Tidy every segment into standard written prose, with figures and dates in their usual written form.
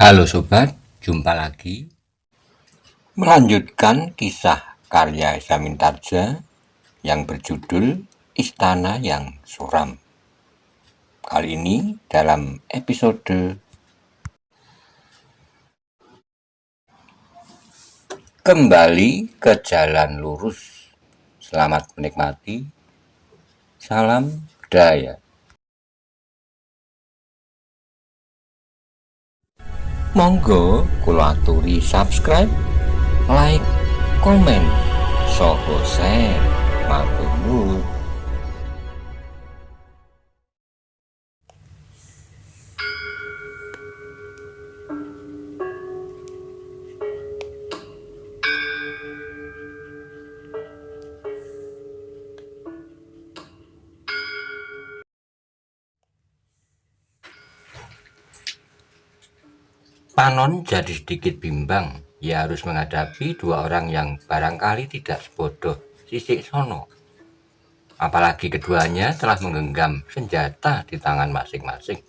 Halo sobat, jumpa lagi. Melanjutkan kisah karya Esa Mintarja yang berjudul Istana yang Suram. Kali ini dalam episode Kembali ke Jalan Lurus. Selamat menikmati. Salam budaya. Monggo kula aturi subscribe, like, komen, saha share. Matur nuwun. Panon jadi sedikit bimbang. Ia harus menghadapi dua orang yang barangkali tidak sebodoh Sisik Sono. Apalagi keduanya telah menggenggam senjata di tangan masing-masing.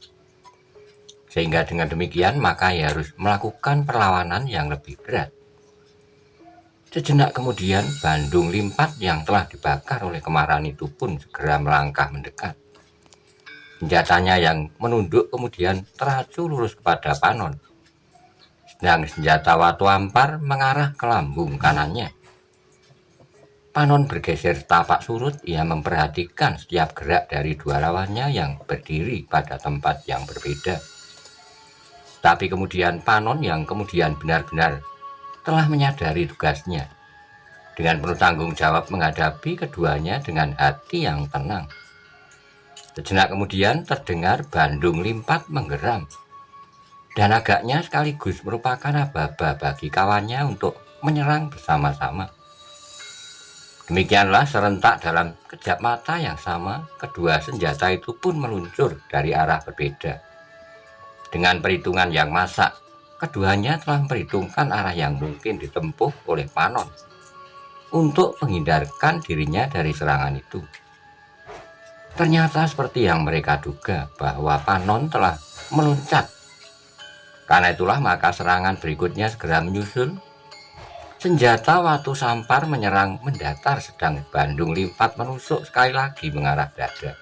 Sehingga dengan demikian maka ia harus melakukan perlawanan yang lebih berat. Sejenak kemudian Bandung Limpat yang telah dibakar oleh kemarahan itu pun segera melangkah mendekat. Senjatanya yang menunduk kemudian teracu lurus kepada Panon. Sedang senjata Watu Ampar mengarah ke lambung kanannya. Panon bergeser tapak surut, ia memperhatikan setiap gerak dari dua lawannya yang berdiri pada tempat yang berbeda. Tapi kemudian Panon yang kemudian benar-benar telah menyadari tugasnya. Dengan penuh tanggung jawab menghadapi keduanya dengan hati yang tenang. Sejenak kemudian terdengar Bandung Limpat menggeram. Dan agaknya sekaligus merupakan aba-aba bagi kawannya untuk menyerang bersama-sama. Demikianlah serentak dalam kejap mata yang sama, kedua senjata itu pun meluncur dari arah berbeda. Dengan perhitungan yang masak, keduanya telah memperhitungkan arah yang mungkin ditempuh oleh Panon untuk menghindarkan dirinya dari serangan itu. Ternyata seperti yang mereka duga bahwa Panon telah meloncat. Karena itulah maka serangan berikutnya segera menyusul. Senjata Watu Sampar menyerang mendatar sedang Bandung Limpat menusuk sekali lagi mengarah dada.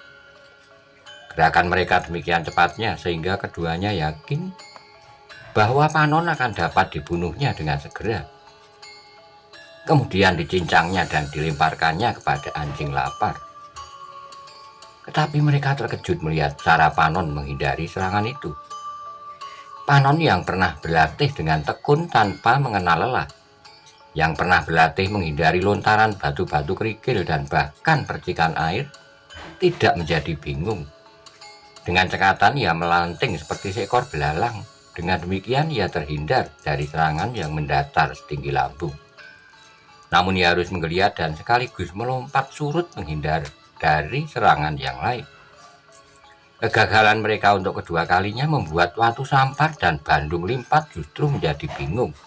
Gerakan mereka demikian cepatnya sehingga keduanya yakin bahwa Panon akan dapat dibunuhnya dengan segera. Kemudian dicincangnya dan dilemparkannya kepada anjing lapar. Tetapi mereka terkejut melihat cara Panon menghindari serangan itu. Panon yang pernah berlatih dengan tekun tanpa mengenal lelah, yang pernah berlatih menghindari lontaran batu-batu kerikil dan bahkan percikan air, tidak menjadi bingung. Dengan cekatan ia melanting seperti seekor belalang. Dengan demikian ia terhindar dari serangan yang mendatar setinggi lambung. Namun ia harus menggeliat dan sekaligus melompat surut menghindar dari serangan yang lain. Kegagalan mereka untuk kedua kalinya membuat Watu Sampar dan Bandung Limpat justru menjadi bingung.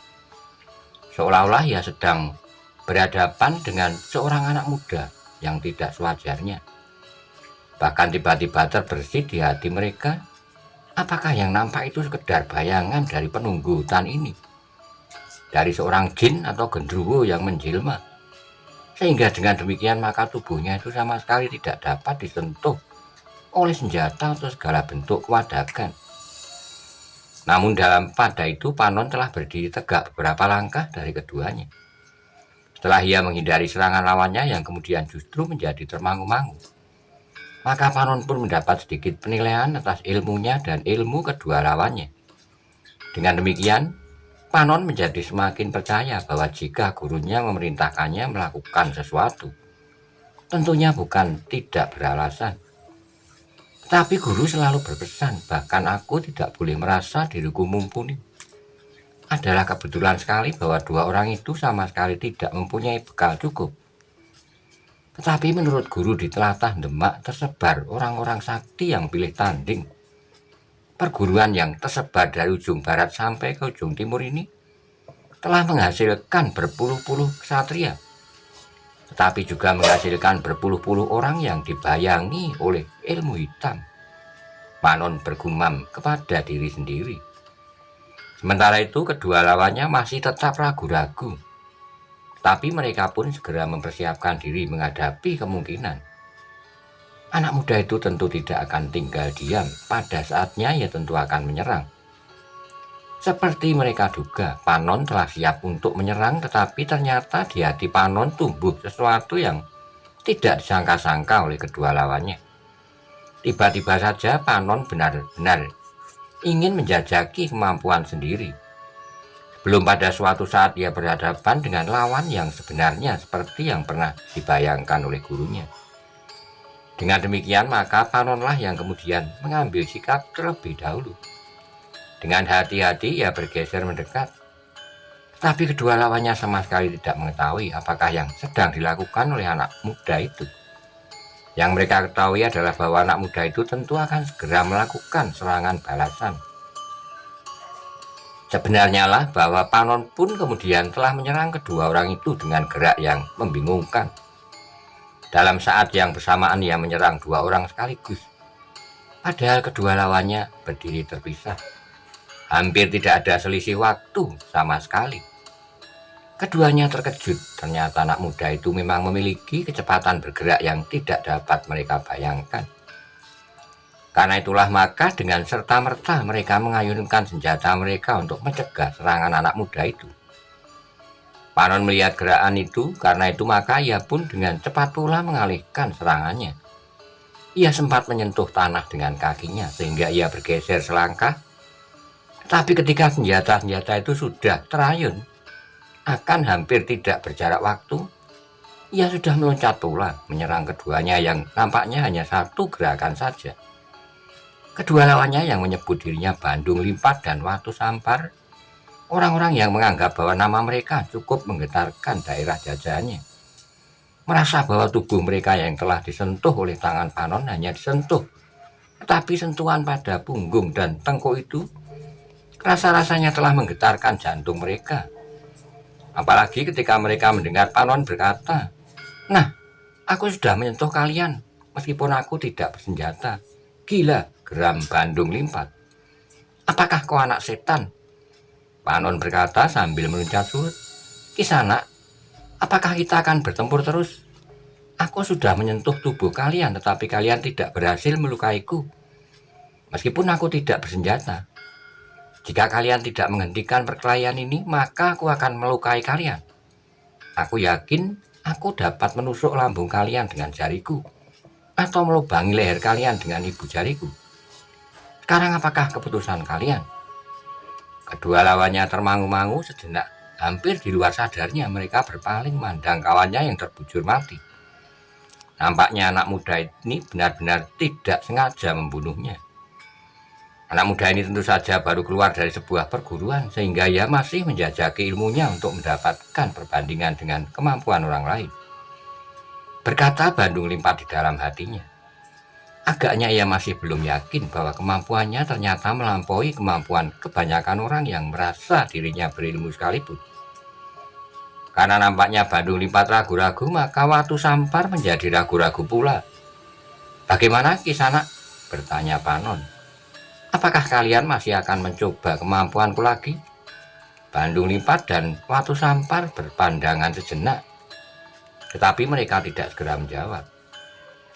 Seolah-olah ia sedang berhadapan dengan seorang anak muda yang tidak sewajarnya. Bahkan tiba-tiba terbersit di hati mereka, apakah yang nampak itu sekedar bayangan dari penunggu hutan ini? Dari seorang jin atau gendruwo yang menjelma. Sehingga dengan demikian maka tubuhnya itu sama sekali tidak dapat disentuh oleh senjata atau segala bentuk kewadagan. Namun pada itu Panon telah berdiri tegak beberapa langkah dari keduanya. Setelah ia menghindari serangan lawannya yang kemudian justru menjadi termangu-mangu, maka Panon pun mendapat sedikit penilaian atas ilmunya dan ilmu kedua lawannya. Dengan demikian, Panon menjadi semakin percaya bahwa jika gurunya memerintahkannya melakukan sesuatu, tentunya bukan tidak beralasan. Tapi guru selalu berpesan, bahkan aku tidak boleh merasa diriku mumpuni. Adalah kebetulan sekali bahwa dua orang itu sama sekali tidak mempunyai bekal cukup. Tetapi menurut guru di telatah Demak tersebar orang-orang sakti yang pilih tanding. Perguruan yang tersebar dari ujung barat sampai ke ujung timur ini telah menghasilkan berpuluh-puluh ksatria. Tetapi juga menghasilkan berpuluh-puluh orang yang dibayangi oleh ilmu hitam. Panon bergumam kepada diri sendiri. Sementara itu kedua lawannya masih tetap ragu-ragu. Tapi mereka pun segera mempersiapkan diri menghadapi kemungkinan. Anak muda itu tentu tidak akan tinggal diam, pada saatnya ia tentu akan menyerang. Seperti mereka duga, Panon telah siap untuk menyerang, tetapi ternyata di hati Panon tumbuh sesuatu yang tidak disangka-sangka oleh kedua lawannya. Tiba-tiba saja Panon benar-benar ingin menjajaki kemampuan sendiri. Belum pada suatu saat ia berhadapan dengan lawan yang sebenarnya seperti yang pernah dibayangkan oleh gurunya. Dengan demikian maka Panonlah yang kemudian mengambil sikap terlebih dahulu. Dengan hati-hati ia bergeser mendekat. Tapi kedua lawannya sama sekali tidak mengetahui apakah yang sedang dilakukan oleh anak muda itu. Yang mereka ketahui adalah bahwa anak muda itu tentu akan segera melakukan serangan balasan. Sebenarnya lah bahwa Panon pun kemudian telah menyerang kedua orang itu dengan gerak yang membingungkan. Dalam saat yang bersamaan ia menyerang dua orang sekaligus. Padahal kedua lawannya berdiri terpisah. Hampir tidak ada selisih waktu sama sekali. Keduanya terkejut, ternyata anak muda itu memang memiliki kecepatan bergerak yang tidak dapat mereka bayangkan. Karena itulah maka dengan serta-merta mereka mengayunkan senjata mereka untuk mencegah serangan anak muda itu. Panon melihat gerakan itu, karena itu maka ia pun dengan cepat pula mengalihkan serangannya. Ia sempat menyentuh tanah dengan kakinya sehingga ia bergeser selangkah. Tapi ketika senjata-senjata itu sudah terayun, akan hampir tidak berjarak waktu, ia sudah meloncat pula menyerang keduanya yang nampaknya hanya satu gerakan saja. Kedua lawannya yang menyebut dirinya Bandung Limpat dan Watu Sampar, orang-orang yang menganggap bahwa nama mereka cukup menggetarkan daerah jajahannya, merasa bahwa tubuh mereka yang telah disentuh oleh tangan Panon hanya disentuh, tetapi sentuhan pada punggung dan tengkuk itu rasa-rasanya telah menggetarkan jantung mereka. Apalagi ketika mereka mendengar Panon berkata, "Nah, aku sudah menyentuh kalian meskipun aku tidak bersenjata. Gila," geram Bandung Limpat. "Apakah kau anak setan?" Panon berkata sambil meluncat surut. "Kisanak, apakah kita akan bertempur terus? Aku sudah menyentuh tubuh kalian, tetapi kalian tidak berhasil melukaiku. Meskipun aku tidak bersenjata. Jika kalian tidak menghentikan perkelahian ini, maka aku akan melukai kalian. Aku yakin aku dapat menusuk lambung kalian dengan jariku, atau melubangi leher kalian dengan ibu jariku. Sekarang apakah keputusan kalian?" Kedua lawannya termangu-mangu sejenak. Hampir di luar sadarnya mereka berpaling memandang kawannya yang terbujur mati. Nampaknya anak muda ini benar-benar tidak sengaja membunuhnya. Anak muda ini tentu saja baru keluar dari sebuah perguruan, sehingga ia masih menjajaki ilmunya untuk mendapatkan perbandingan dengan kemampuan orang lain. Berkata Bandung Limpat di dalam hatinya. Agaknya ia masih belum yakin bahwa kemampuannya ternyata melampaui kemampuan kebanyakan orang yang merasa dirinya berilmu sekalipun. Karena nampaknya Bandung Limpat ragu-ragu, maka Watu Sampar menjadi ragu-ragu pula. "Bagaimana Kisanak?" bertanya Panon. "Apakah kalian masih akan mencoba kemampuanku lagi?" Bandung Limpat dan Watu Sampar berpandangan sejenak. Tetapi mereka tidak segera menjawab.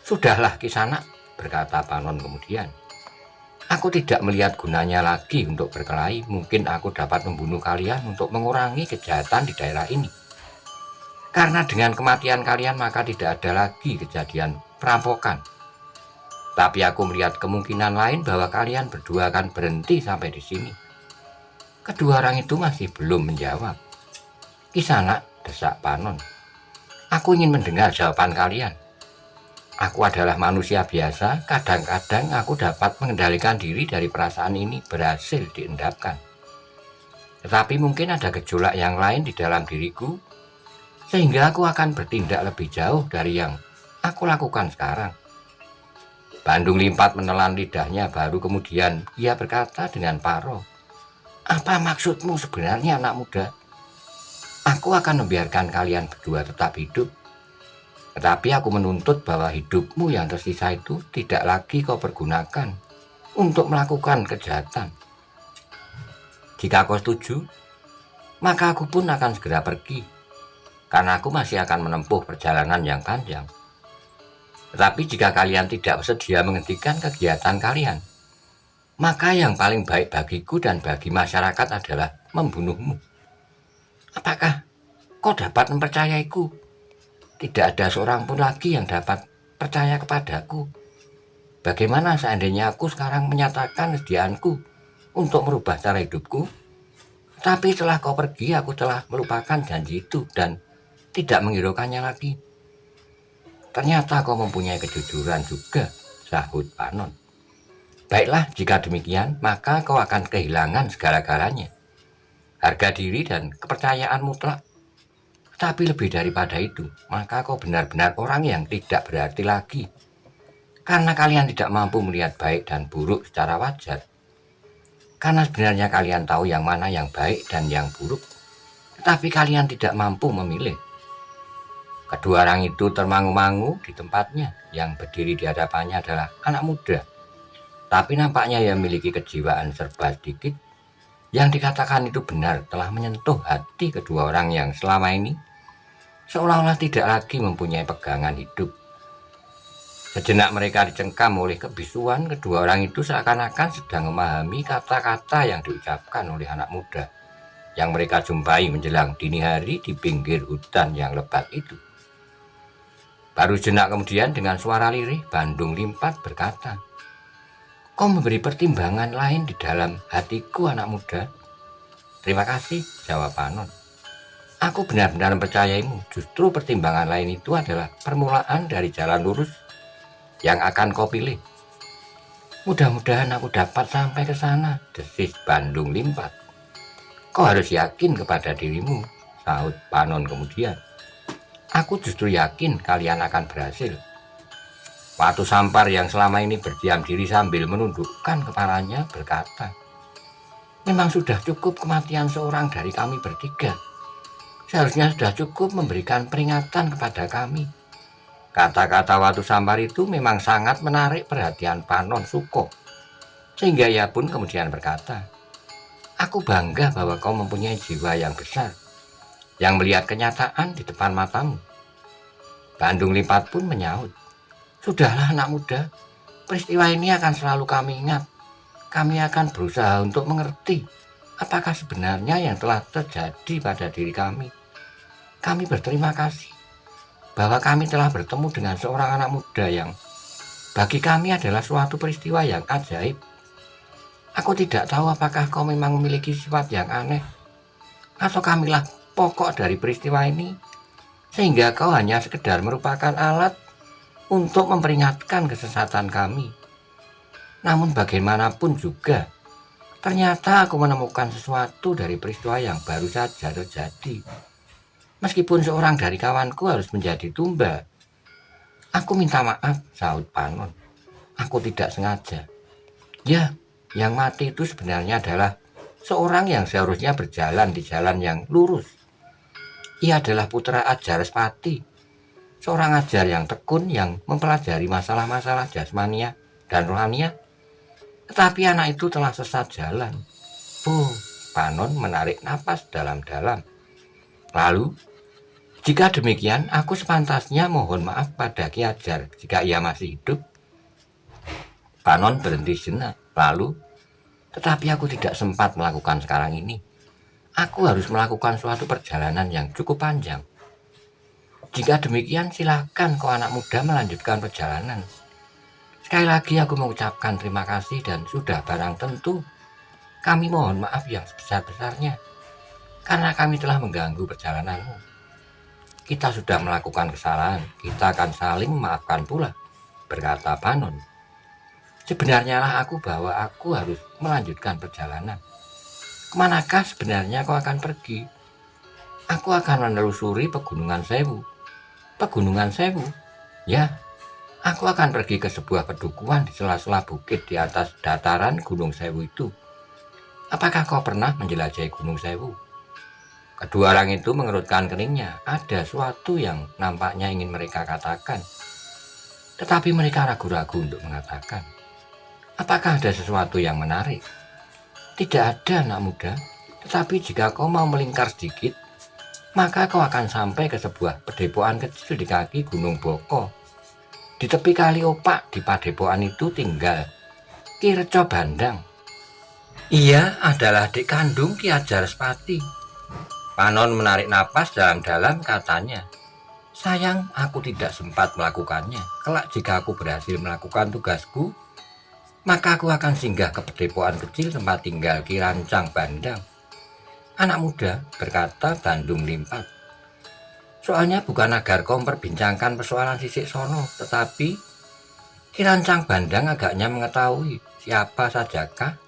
"Sudahlah Kisanak," berkata Panon kemudian. "Aku tidak melihat gunanya lagi untuk berkelahi. Mungkin aku dapat membunuh kalian untuk mengurangi kejahatan di daerah ini. Karena dengan kematian kalian maka tidak ada lagi kejadian perampokan. Tapi aku melihat kemungkinan lain bahwa kalian berdua akan berhenti sampai di sini." Kedua orang itu masih belum menjawab. "Kisanak," desak Panon, "aku ingin mendengar jawaban kalian. Aku adalah manusia biasa, kadang-kadang aku dapat mengendalikan diri dari perasaan ini berhasil diendapkan. Tetapi mungkin ada gejolak yang lain di dalam diriku, sehingga aku akan bertindak lebih jauh dari yang aku lakukan sekarang." Bandung Limpat menelan lidahnya, baru kemudian ia berkata dengan paro, "Apa maksudmu sebenarnya anak muda? Aku akan membiarkan kalian berdua tetap hidup. Tetapi aku menuntut bahwa hidupmu yang tersisa itu tidak lagi kau pergunakan untuk melakukan kejahatan." Jika kau setuju, maka aku pun akan segera pergi, karena aku masih akan menempuh perjalanan yang panjang. Tetapi jika kalian tidak bersedia menghentikan kegiatan kalian, maka yang paling baik bagiku dan bagi masyarakat adalah membunuhmu. Apakah kau dapat mempercayaiku? Tidak ada seorang pun lagi yang dapat percaya kepadaku. Bagaimana seandainya aku sekarang menyatakan kesediaanku untuk merubah cara hidupku? Tapi setelah kau pergi, aku telah melupakan janji itu dan tidak menghiraukannya lagi. Ternyata kau mempunyai kejujuran juga, sahut Panon. Baiklah, jika demikian, maka kau akan kehilangan segala-galanya. Harga diri dan kepercayaan mutlak. Tapi lebih daripada itu, maka kau benar-benar orang yang tidak berarti lagi. Karena kalian tidak mampu melihat baik dan buruk secara wajar. Karena sebenarnya kalian tahu yang mana yang baik dan yang buruk. Tetapi kalian tidak mampu memilih. Kedua orang itu termangu-mangu di tempatnya. Yang berdiri di hadapannya adalah anak muda. Tapi nampaknya ia memiliki kejiwaan serba sedikit. Yang dikatakan itu benar telah menyentuh hati kedua orang yang selama ini seolah-olah tidak lagi mempunyai pegangan hidup. Sejenak mereka dicengkam oleh kebisuan. Kedua orang itu seakan-akan sedang memahami kata-kata yang diucapkan oleh anak muda yang mereka jumpai menjelang dini hari di pinggir hutan yang lebat itu. Baru sejenak kemudian dengan suara lirih, Bandung Limpat berkata, "Kau memberi pertimbangan lain di dalam hatiku, anak muda." "Terima kasih," jawab Panon. "Aku benar-benar mempercayaimu. Justru pertimbangan lain itu adalah permulaan dari jalan lurus yang akan kau pilih." "Mudah-mudahan aku dapat sampai ke sana," desis Bandung Limpat. "Kau harus yakin kepada dirimu," sahut Panon kemudian. "Aku justru yakin kalian akan berhasil." Watu Sampar yang selama ini berdiam diri sambil menundukkan kepalanya berkata, "Memang sudah cukup kematian seorang dari kami bertiga. Seharusnya sudah cukup memberikan peringatan kepada kami." Kata-kata Watu Sampar itu memang sangat menarik perhatian Panon Suko, sehingga ia pun kemudian berkata, "Aku bangga bahwa kau mempunyai jiwa yang besar, yang melihat kenyataan di depan matamu." Bandung Limpat pun menyaut, "Sudahlah anak muda, peristiwa ini akan selalu kami ingat. Kami akan berusaha untuk mengerti apakah sebenarnya yang telah terjadi pada diri kami. Kami berterima kasih bahwa kami telah bertemu dengan seorang anak muda yang bagi kami adalah suatu peristiwa yang ajaib. Aku tidak tahu apakah kau memang memiliki sifat yang aneh, atau kamilah pokok dari peristiwa ini, sehingga kau hanya sekedar merupakan alat untuk memperingatkan kesesatan kami. Namun bagaimanapun juga, ternyata aku menemukan sesuatu dari peristiwa yang baru saja terjadi. Meskipun seorang dari kawanku harus menjadi tumbal." "Aku minta maaf," sahut Panon. "Aku tidak sengaja. Ya, yang mati itu sebenarnya adalah seorang yang seharusnya berjalan di jalan yang lurus. Ia adalah putra Ajarespati, seorang ajar yang tekun yang mempelajari masalah-masalah jasmania dan rohania. Tetapi anak itu telah sesat jalan." "Oh," Panon menarik napas dalam-dalam. "Lalu, jika demikian, aku sepantasnya mohon maaf pada Ki Ajar jika ia masih hidup." Panon berhenti sejenak. Lalu, "Tetapi aku tidak sempat melakukan sekarang ini. Aku harus melakukan suatu perjalanan yang cukup panjang." "Jika demikian, silakan kau anak muda melanjutkan perjalanan. Sekali lagi aku mengucapkan terima kasih dan sudah barang tentu kami mohon maaf yang sebesar-besarnya karena kami telah mengganggu perjalananmu. Kita sudah melakukan kesalahan, kita akan saling memaafkan pula," berkata Panon. "Sebenarnya lah aku bahwa aku harus melanjutkan perjalanan. Kemanakah sebenarnya kau akan pergi?" "Aku akan menelusuri Pegunungan Sewu." "Pegunungan Sewu?" "Ya, aku akan pergi ke sebuah pedukuhan di sela-sela bukit di atas dataran Gunung Sewu itu. Apakah kau pernah menjelajahi Gunung Sewu?" Kedua orang itu mengerutkan keningnya. Ada sesuatu yang nampaknya ingin mereka katakan, tetapi mereka ragu-ragu untuk mengatakan. Apakah ada sesuatu yang menarik? Tidak ada, anak muda. Tetapi jika kau mau melingkar sedikit, maka kau akan sampai ke sebuah padepokan kecil di kaki Gunung Boko. Di tepi Kali Opak di padepokan itu tinggal Ki Reco Bandang. Ia adalah adik kandung Ki Ajar Spati. Panon menarik napas dalam-dalam, katanya, sayang aku tidak sempat melakukannya. Kelak jika aku berhasil melakukan tugasku, maka aku akan singgah ke padepokan kecil tempat tinggal Ki Rancang Bandang. Anak muda, berkata Bandung Limpat, soalnya bukan agar kau memperbincangkan persoalan Sisik Sono, tetapi Ki Rancang Bandang agaknya mengetahui siapa sajakah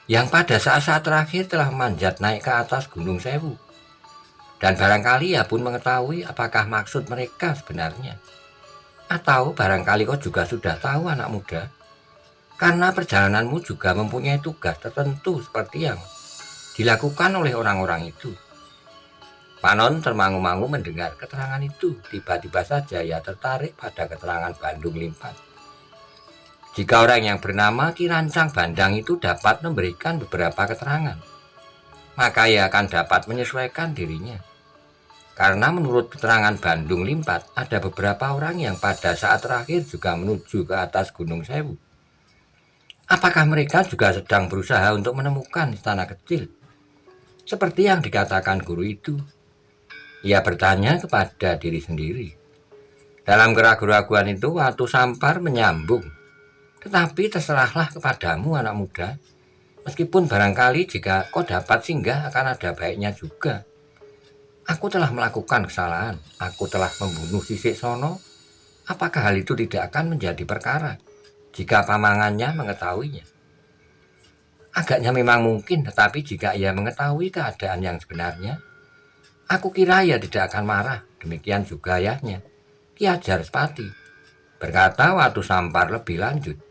yang pada saat-saat terakhir telah manjat naik ke atas Gunung Sewu. Dan barangkali ia pun mengetahui apakah maksud mereka sebenarnya. Atau barangkali kau juga sudah tahu, anak muda, karena perjalananmu juga mempunyai tugas tertentu seperti yang dilakukan oleh orang-orang itu. Panon termangu-mangu mendengar keterangan itu. Tiba-tiba saja ia tertarik pada keterangan Bandung Limpat. Jika orang yang bernama Ki Rancang Bandang itu dapat memberikan beberapa keterangan, maka ia akan dapat menyesuaikan dirinya. Karena menurut keterangan Bandung Limpat, ada beberapa orang yang pada saat terakhir juga menuju ke atas Gunung Sewu. Apakah mereka juga sedang berusaha untuk menemukan istana kecil? Seperti yang dikatakan guru itu. Ia bertanya kepada diri sendiri. Dalam keraguan-keraguan itu, Watu Sampar menyambung. Tetapi terserahlah kepadamu, anak muda. Meskipun barangkali jika kau dapat singgah akan ada baiknya juga. Aku telah melakukan kesalahan. Aku telah membunuh Sisik Sono. Apakah hal itu tidak akan menjadi perkara jika pamangannya mengetahuinya? Agaknya memang mungkin, tetapi jika ia mengetahui keadaan yang sebenarnya, aku kira ia tidak akan marah. Demikian juga ayahnya, Ki Ajar Spati, berkata Watu Sampar lebih lanjut.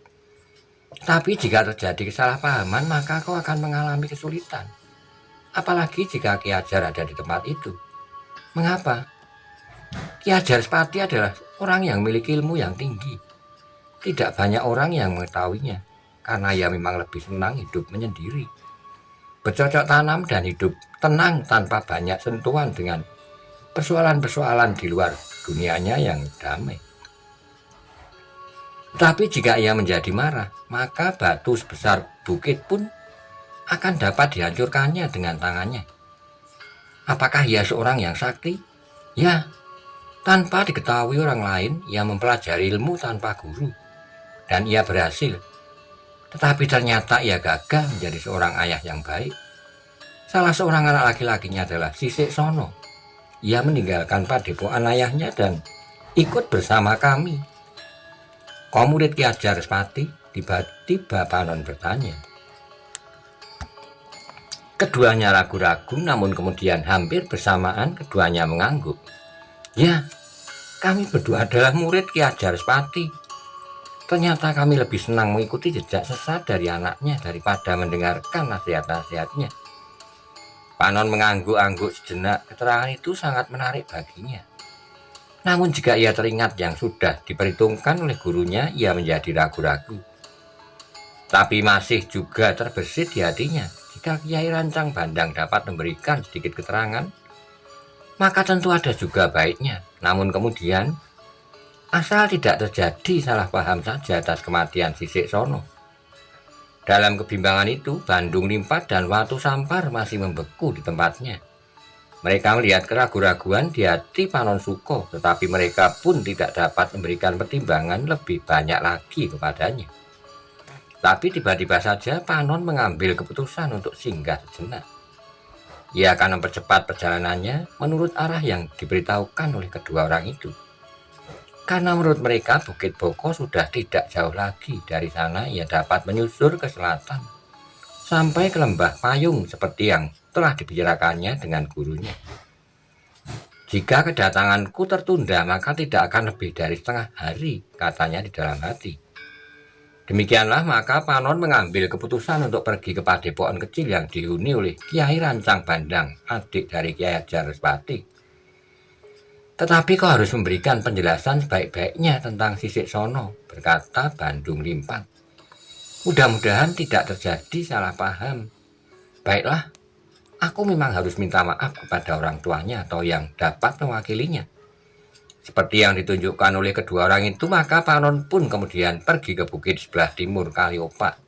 Tapi jika terjadi kesalahpahaman, maka kau akan mengalami kesulitan. Apalagi jika Ki Ajar ada di tempat itu. Mengapa? Ki Ajar Spati adalah orang yang memiliki ilmu yang tinggi. Tidak banyak orang yang mengetahuinya, karena ia memang lebih senang hidup menyendiri, bercocok tanam dan hidup tenang tanpa banyak sentuhan dengan persoalan-persoalan di luar dunianya yang damai. Tapi jika ia menjadi marah, maka batu sebesar bukit pun akan dapat dihancurkannya dengan tangannya. Apakah ia seorang yang sakti? Ya, tanpa diketahui orang lain, ia mempelajari ilmu tanpa guru. Dan ia berhasil. Tetapi ternyata ia gagal menjadi seorang ayah yang baik. Salah seorang anak laki-lakinya adalah Sisik Sono. Ia meninggalkan padepokan ayahnya dan ikut bersama kami. Kau murid Ki Ajar Spati? Tiba-tiba Panon bertanya. Keduanya ragu-ragu, namun kemudian hampir bersamaan keduanya mengangguk. Ya, kami berdua adalah murid Ki Ajar Spati. Ternyata kami lebih senang mengikuti jejak sesat dari anaknya daripada mendengarkan nasihat-nasihatnya. Panon mengangguk-angguk sejenak. Keterangan itu sangat menarik baginya. Namun jika ia teringat yang sudah diperhitungkan oleh gurunya, ia menjadi ragu-ragu. Tapi masih juga terbesit di hatinya. Jika Kiai Rancang Bandang dapat memberikan sedikit keterangan, maka tentu ada juga baiknya. Namun kemudian, asal tidak terjadi salah paham saja atas kematian Sisik Sono. Dalam kebimbangan itu, Bandung Limpat dan Watu Sampar masih membeku di tempatnya. Mereka melihat keraguan-raguan di hati Panon Suko, tetapi mereka pun tidak dapat memberikan pertimbangan lebih banyak lagi kepadanya. Tapi tiba-tiba saja Panon mengambil keputusan untuk singgah sejenak. Ia akan mempercepat perjalanannya menurut arah yang diberitahukan oleh kedua orang itu. Karena menurut mereka Bukit Boko sudah tidak jauh lagi dari sana, ia dapat menyusur ke selatan sampai ke Lembah Payung seperti yang telah dibicarakannya dengan gurunya. Jika kedatanganku tertunda, maka tidak akan lebih dari setengah hari, katanya di dalam hati. Demikianlah maka Panon mengambil keputusan untuk pergi ke padepokan kecil yang dihuni oleh Kiai Rancang Bandang, adik dari Kiai Ajar Spati. Tetapi kau harus memberikan penjelasan sebaik-baiknya tentang Sisik Sono, berkata Bandung Limpat. Mudah-mudahan tidak terjadi salah paham. Baiklah, aku memang harus minta maaf kepada orang tuanya atau yang dapat mewakilinya. Seperti yang ditunjukkan oleh kedua orang itu, maka Panon pun kemudian pergi ke bukit sebelah timur Kaliopak.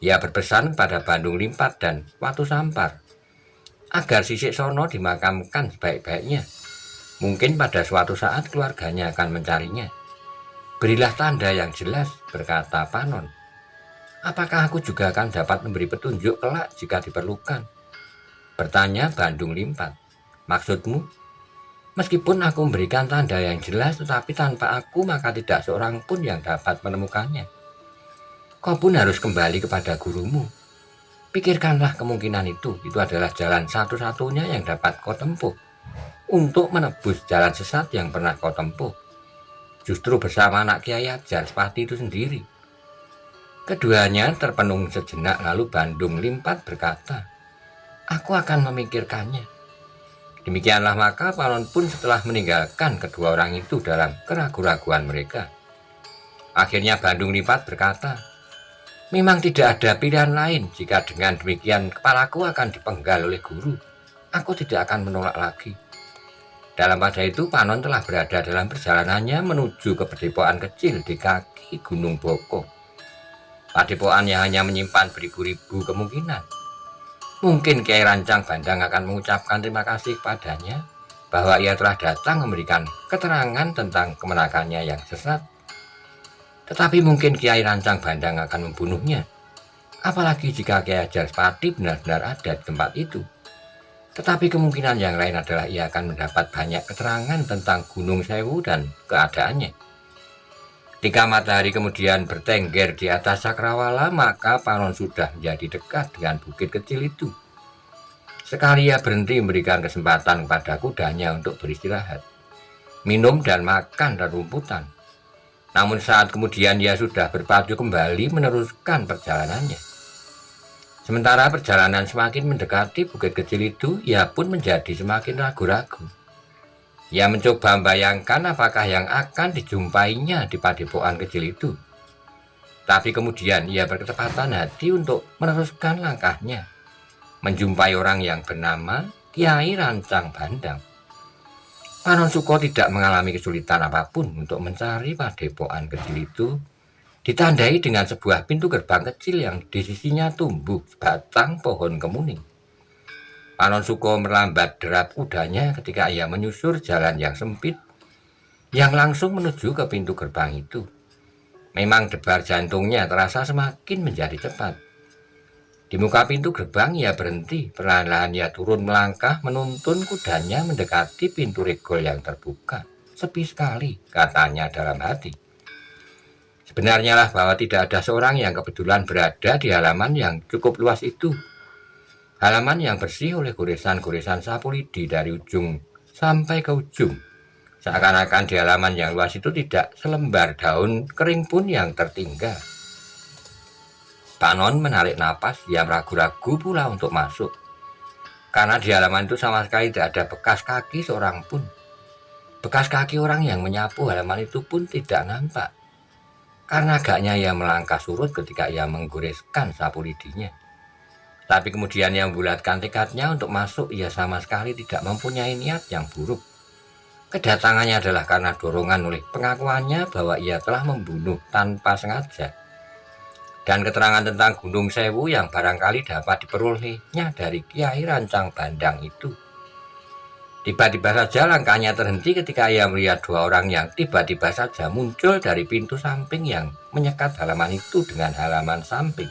Ia berpesan pada Bandung Limpat dan Watu Sampar agar Sisik Sono dimakamkan sebaik-baiknya. Mungkin pada suatu saat keluarganya akan mencarinya. Berilah tanda yang jelas, berkata Panon. Apakah aku juga akan dapat memberi petunjuk kelak jika diperlukan? Bertanya Bandung Limpat. Maksudmu? Meskipun aku memberikan tanda yang jelas, tetapi tanpa aku maka tidak seorang pun yang dapat menemukannya. Kau pun harus kembali kepada gurumu. Pikirkanlah kemungkinan itu adalah jalan satu-satunya yang dapat kau tempuh untuk menebus jalan sesat yang pernah kau tempuh. Justru bersama anak Kiai Ajar Sepati itu sendiri. Keduanya terpenung sejenak, lalu Bandung Limpat berkata, aku akan memikirkannya. Demikianlah maka Panon pun setelah meninggalkan kedua orang itu dalam keraguan-raguan mereka. Akhirnya Bandung Limpat berkata, memang tidak ada pilihan lain jika dengan demikian kepalaku akan dipenggal oleh guru. Aku tidak akan menolak lagi. Dalam pada itu Panon telah berada dalam perjalanannya menuju ke padepokan kecil di kaki Gunung Boko. Padepokan yang hanya menyimpan beribu-ribu kemungkinan. Mungkin Kiai Rancang Bandang akan mengucapkan terima kasih kepadanya bahwa ia telah datang memberikan keterangan tentang kemenakannya yang sesat. Tetapi mungkin Kiai Rancang Bandang akan membunuhnya. Apalagi jika Kiai Ajar Sepati benar-benar ada di tempat itu. Tetapi kemungkinan yang lain adalah ia akan mendapat banyak keterangan tentang Gunung Sewu dan keadaannya. Ketika matahari kemudian bertengger di atas cakrawala, maka Panon sudah menjadi dekat dengan bukit kecil itu. Sekali ia berhenti memberikan kesempatan kepada kudanya untuk beristirahat, minum dan makan rerumputan. Namun saat kemudian ia sudah berpacu kembali meneruskan perjalanannya. Sementara perjalanan semakin mendekati bukit kecil itu, ia pun menjadi semakin ragu-ragu. Ia mencoba membayangkan apakah yang akan dijumpainya di padepokan kecil itu. Tapi kemudian ia berketepatan hati untuk meneruskan langkahnya, menjumpai orang yang bernama Kiai Rancang Bandang. Panon Suko tidak mengalami kesulitan apapun untuk mencari padepokan kecil itu, ditandai dengan sebuah pintu gerbang kecil yang di sisinya tumbuh batang pohon kemuning. Panon Suko melambat derap kudanya ketika ia menyusur jalan yang sempit yang langsung menuju ke pintu gerbang itu. Memang debar jantungnya terasa semakin menjadi cepat. Di muka pintu gerbang ia berhenti, perlahan-lahan ia turun melangkah menuntun kudanya mendekati pintu regol yang terbuka. Sepi sekali, katanya dalam hati. Sebenarnya lah bahwa tidak ada seorang yang kebetulan berada di halaman yang cukup luas itu. Halaman yang bersih oleh goresan-goresan sapu lidi dari ujung sampai ke ujung. Seakan-akan di halaman yang luas itu tidak selembar daun kering pun yang tertinggal. Panon menarik napas, dia ragu-ragu pula untuk masuk. Karena di halaman itu sama sekali tidak ada bekas kaki seorang pun. Bekas kaki orang yang menyapu halaman itu pun tidak nampak. Karena agaknya ia melangkah surut ketika ia menggoreskan sapu lidinya. Tapi kemudian ia membulatkan tekadnya untuk masuk, ia sama sekali tidak mempunyai niat yang buruk. Kedatangannya adalah karena dorongan oleh pengakuannya bahwa ia telah membunuh tanpa sengaja. Dan keterangan tentang Gunung Sewu yang barangkali dapat diperolehnya dari Kiai Rancang Bandang itu. Tiba-tiba saja langkahnya terhenti ketika ia melihat dua orang yang tiba-tiba saja muncul dari pintu samping yang menyekat halaman itu dengan halaman samping.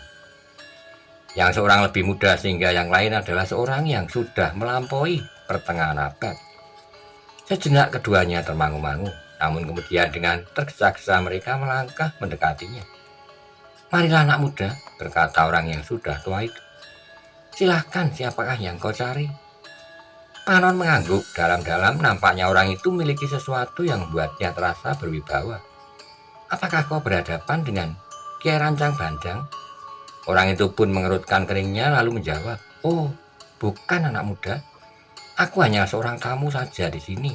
Yang seorang lebih muda sehingga yang lain adalah seorang yang sudah melampaui pertengahan abad. Sejenak keduanya termangu-mangu, namun kemudian dengan tergesa-gesa mereka melangkah mendekatinya. Marilah anak muda, berkata orang yang sudah tua itu. Silahkan, siapakah yang kau cari? Panon mengangguk dalam-dalam, nampaknya orang itu memiliki sesuatu yang membuatnya terasa berwibawa. Apakah kau berhadapan dengan Kiai Rancang Bandang? Orang itu pun mengerutkan keringnya lalu menjawab, oh, bukan anak muda. Aku hanya seorang tamu saja di sini.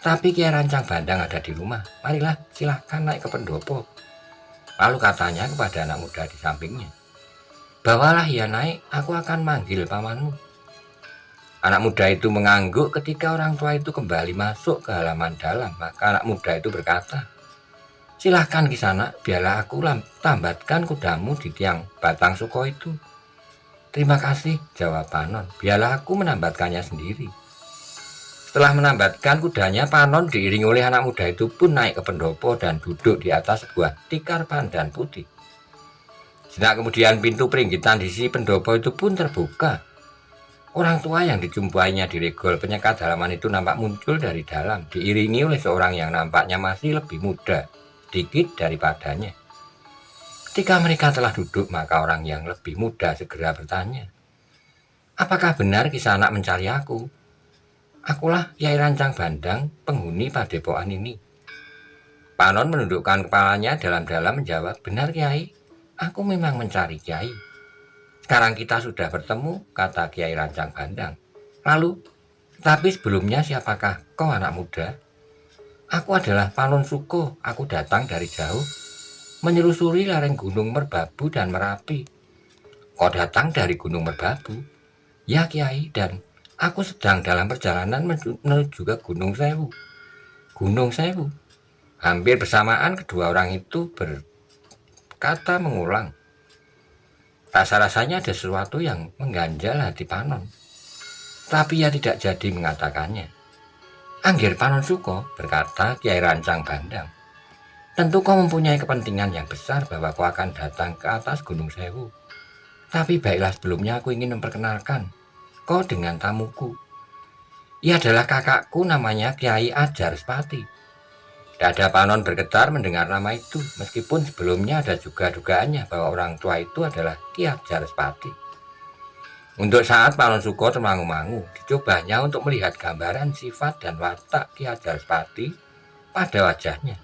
Tapi Kiai Rancang Bandang ada di rumah. Marilah, silahkan naik ke pendopo. Lalu katanya kepada anak muda di sampingnya, "Bawalah ia naik, aku akan manggil pamanmu." Anak muda itu mengangguk. Ketika orang tua itu kembali masuk ke halaman dalam, maka anak muda itu berkata, "Silahkan Kisanak, biarlah aku tambatkan kudamu di tiang batang suko itu." "Terima kasih," jawab Panon, "biarlah aku menambatkannya sendiri." Setelah menambatkan kudanya, Panon diiringi oleh anak muda itu pun naik ke pendopo dan duduk di atas sebuah tikar pandan putih. Sejenak kemudian pintu peringgitan di sisi pendopo itu pun terbuka. Orang tua yang dijumpainya di regol penyekat halaman itu nampak muncul dari dalam, diiringi oleh seorang yang nampaknya masih lebih muda sedikit daripadanya. Ketika mereka telah duduk, maka orang yang lebih muda segera bertanya, "Apakah benar Kisanak mencari aku? Akulah Kyai Rancang Bandang, penghuni padepokan ini." Panon menundukkan kepalanya dalam-dalam menjawab, "Benar Kyai, aku memang mencari Kyai." "Sekarang kita sudah bertemu," kata Kyai Rancang Bandang. "Lalu, tapi sebelumnya siapakah kau anak muda?" "Aku adalah Panon Suko, aku datang dari jauh, menyelusuri lereng Gunung Merbabu dan Merapi." "Kau datang dari Gunung Merbabu?" "Ya Kyai, dan aku sedang dalam perjalanan menuju ke Gunung Sewu." "Gunung Sewu?" Hampir bersamaan kedua orang itu berkata mengulang. Rasa-rasanya ada sesuatu yang mengganjal hati Panon, tapi ia tidak jadi mengatakannya. "Anggir Panon Suko," berkata Kyai Rancang Bandang, "tentu kau mempunyai kepentingan yang besar bahwa kau akan datang ke atas Gunung Sewu. Tapi baiklah, sebelumnya aku ingin memperkenalkan kau dengan tamuku. Ia adalah kakakku, namanya Kyai Ajar Spati." Dada Panon bergetar mendengar nama itu, meskipun sebelumnya ada juga dugaannya bahwa orang tua itu adalah Ki Ajar Spati. Untuk saat Panon Suko termangu-mangu, dicobanya untuk melihat gambaran sifat dan watak Ki Ajar Spati pada wajahnya.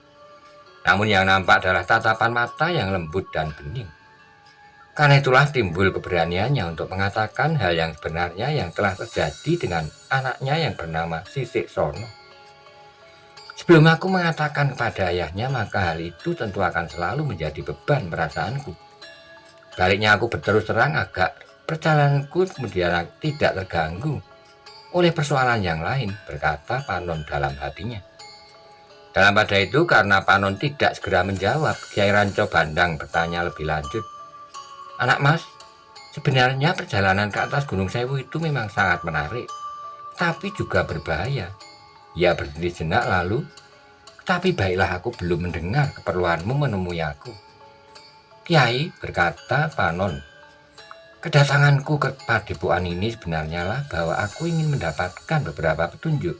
Namun yang nampak adalah tatapan mata yang lembut dan bening. Karena itulah timbul keberaniannya untuk mengatakan hal yang sebenarnya yang telah terjadi dengan anaknya yang bernama Sisik Sono. "Sebelum aku mengatakan kepada ayahnya, maka hal itu tentu akan selalu menjadi beban perasaanku. Baliknya aku berterus terang agak perjalananku kemudian tidak terganggu oleh persoalan yang lain," berkata Panon dalam hatinya. Dalam pada itu, karena Panon tidak segera menjawab, Kyai Ranco Bandang bertanya lebih lanjut, "Anak Mas, sebenarnya perjalanan ke atas Gunung Sewu itu memang sangat menarik, tapi juga berbahaya." Ia berdiri sejenak lalu, "Tapi baiklah, aku belum mendengar keperluanmu menemui aku." "Kyai," berkata Panon, "kedatanganku ke padepokan ini sebenarnya lah bahwa aku ingin mendapatkan beberapa petunjuk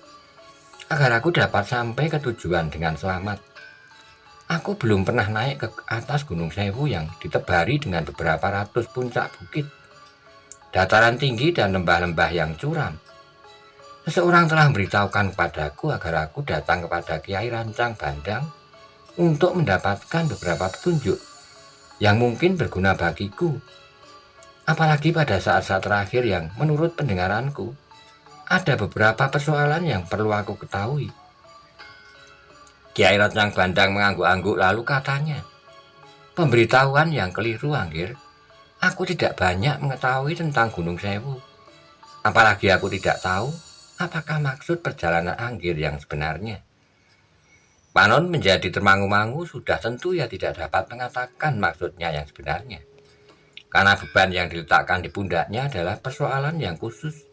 agar aku dapat sampai ke tujuan dengan selamat. Aku belum pernah naik ke atas Gunung Sewu yang ditebari dengan beberapa ratus puncak bukit, dataran tinggi dan lembah-lembah yang curam. Seseorang telah memberitahukan kepadaku agar aku datang kepada Kyai Rancang Bandang untuk mendapatkan beberapa petunjuk yang mungkin berguna bagiku. Apalagi pada saat-saat terakhir yang menurut pendengaranku ada beberapa persoalan yang perlu aku ketahui." Kyai Rancang Bandang mengangguk-angguk lalu katanya, "Pemberitahuan yang keliru, Anggir. Aku tidak banyak mengetahui tentang Gunung Sewu. Apalagi aku tidak tahu apakah maksud perjalanan Anggir yang sebenarnya." Panon menjadi termangu-mangu. Sudah tentu ia tidak dapat mengatakan maksudnya yang sebenarnya, karena beban yang diletakkan di pundaknya adalah persoalan yang khusus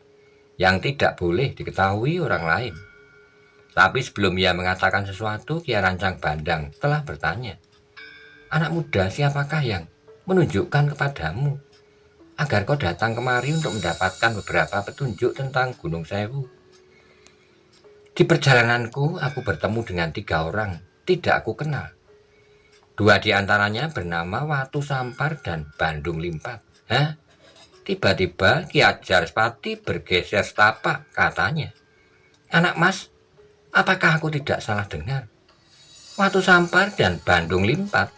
yang tidak boleh diketahui orang lain. Tapi sebelum ia mengatakan sesuatu, Kyai Rancang Bandang telah bertanya, "Anak muda, siapakah yang menunjukkan kepadamu agar kau datang kemari untuk mendapatkan beberapa petunjuk tentang Gunung Sewu?" "Di perjalananku, aku bertemu dengan 3 orang tidak aku kenal. 2 di antaranya bernama Watu Sampar dan Bandung Limpat." "Hah?" Tiba-tiba Ki Ajar Spati bergeser setapak, katanya, "Anak Mas, apakah aku tidak salah dengar? Watu Sampar dan Bandung Limpat